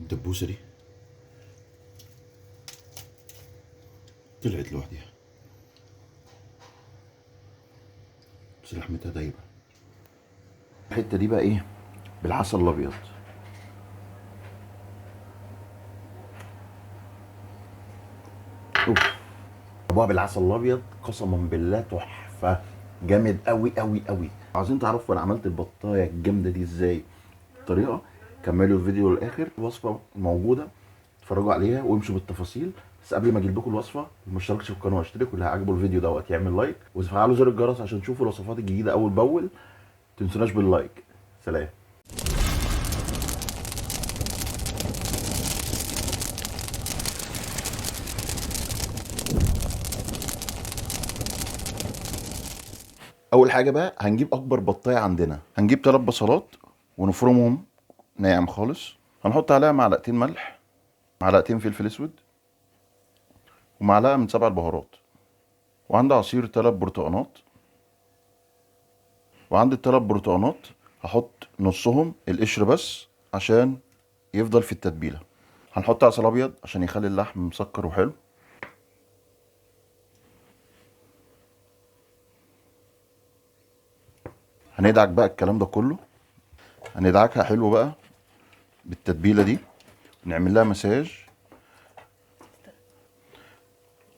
الدبوسة دي طلعت لوحدها، بس لحمتها دايبة. الحتة دي بقى ايه؟ بالعسل الابيض. اوف، طبقها بالعسل الابيض قسما بالله تحفة، جامد قوي قوي قوي. عايزين تعرفوا انا عملت البطايه الجامده دي ازاي؟ الطريقه، كملوا الفيديو للاخر، الوصفه موجوده، اتفرجوا عليها وامشوا بالتفاصيل. بس قبل ما اجيب لكم الوصفه، اللي ما اشتركش في القناه اشترك، واللي عجبه الفيديو دوت يعمل لايك وتفعلوا زر الجرس عشان تشوفوا الوصفات الجديده اول باول. تنسوناش باللايك. سلام. اول حاجه بقى هنجيب اكبر بطايه عندنا، هنجيب 3 بصلات ونفرمهم ناعم خالص. هنحط عليها معلقتين ملح، معلقتين فلفل اسود، ومعلقه من 7 البهارات. وعندي عصير 3 برتقانات. وعندي ال3 برتقانات هحط نصهم القشر بس عشان يفضل في التتبيله. هنحط عسل ابيض عشان يخلي اللحم مسكر وحلو. هندعك بقى الكلام ده كله، هندعكها حلو بقى بالتتبيله دي، نعمل لها مساج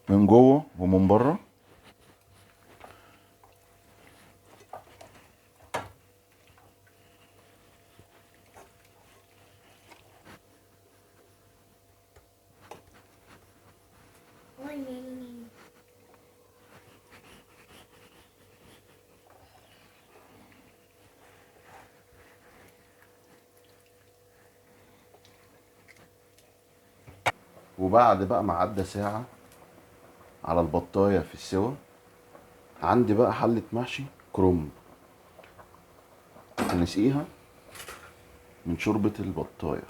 من جوه ومن بره. وبعد بقى ما عدى ساعه على البطايه في السوا، عندي بقى حله محشي كرنب، هنسقيها من شوربه البطايه.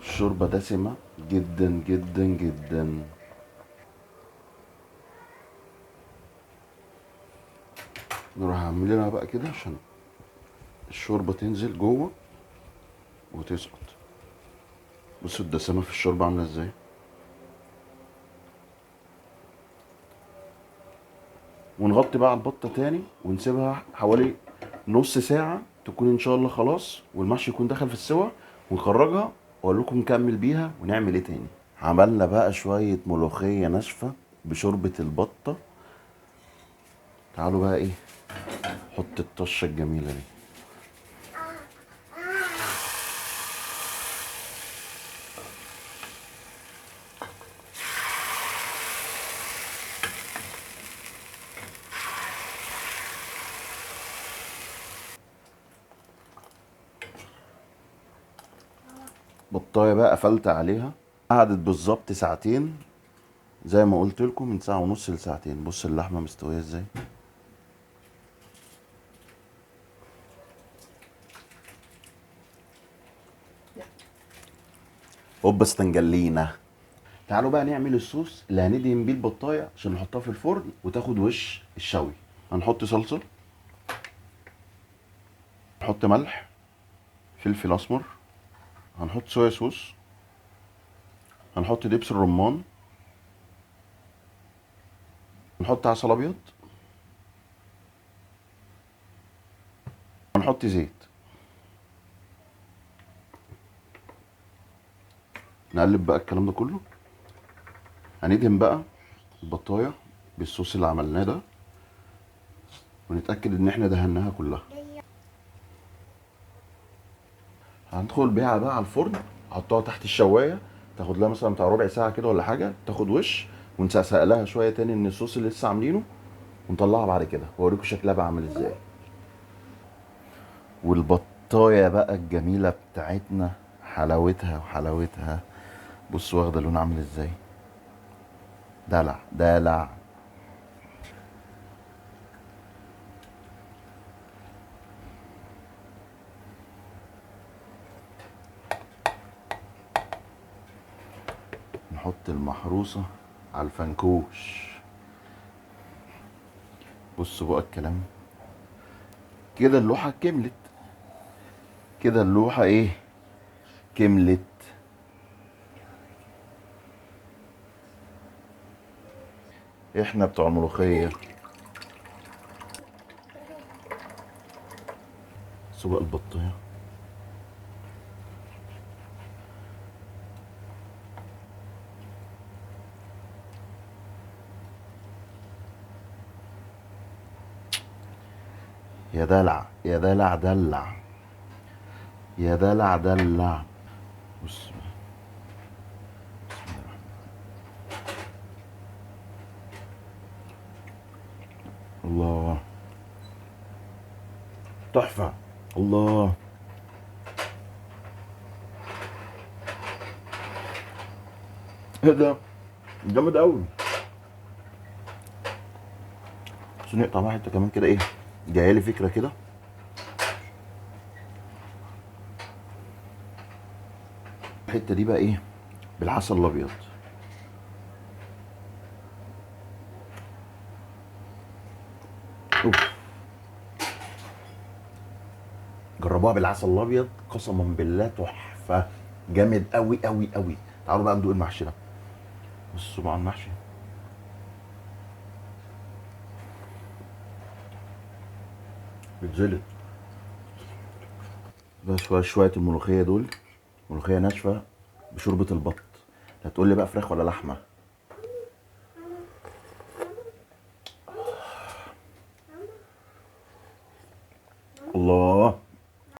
الشوربه دسمه جدا جدا جدا. نروح عاملينها بقى كده عشان الشوربه تنزل جوه وتسقط. بصوا الدسامه في الشوربه عامله ازاي. ونغطي بقى على البطه تاني ونسيبها حوالي نص ساعه، تكون ان شاء الله خلاص والمحشي يكون دخل في السوا. ونخرجها واقول لكم نكمل بيها ونعمل ايه تاني. عملنا بقى شويه ملوخيه ناشفه بشوربه البطه. تعالوا بقى ايه، حط الطشه الجميله دي. بطايه بقى قفلت عليها، قعدت بالظبط ساعتين، زي ما قلت لكم من ساعه ونص لساعتين. بص اللحمه مستويه ازاي. هوبا استنجلينا. تعالوا بقى نعمل الصوص اللي هندهن بيه البطايه عشان نحطها في الفرن وتاخد وش الشوي. هنحط صلصه، نحط ملح، فلفل اسمر، هنحط صويا صوص، هنحط دبس الرمان، هنحط عسل ابيض، هنحط زيت. نقلب بقى الكلام ده كله. هندهن بقى البطايه بالصوص اللي عملناه ده، ونتاكد ان احنا دهناها كلها. هندخل بيها بقى على الفرن، احطها تحت الشوايه، تاخد لها مثلا بتاع ربع ساعه كده ولا حاجه، تاخد وش، ونسقسق لها شويه تاني من الصوص اللي لسه عاملينه، ونطلعها بعد كده واوريكم شكلها بقى عامل ازاي. والبطايه بقى الجميله بتاعتنا، حلاوتها وحلاوتها. بص واخده لون عامل ازاي، دلع دلع. نحط المحروسه على الفنكوش. بصوا بقى الكلام، كده اللوحه كملت. كده اللوحه ايه، كملت. احنا بتوع الملوخية. سجق البطية. يا دلع يا دلع دلع، يا دلع دلع. بص الله، تحفة. الله، ايه ده، جامد قوي. بس نقطع بقى حته كمان كده، ايه جايه فكره كده. الحته دي بقى ايه، بالعسل الابيض. اوف، جربوها بالعسل الابيض قسما بالله تحفه، جامد قوي قوي قوي. تعالوا بقى ندوق المحشي ده. بصوا مع المحشي بيتزلط بقى. شويه الملوخيه دول، ملوخيه ناشفه بشوربه البط. هتقول لي بقى فراخ ولا لحمه؟ الله،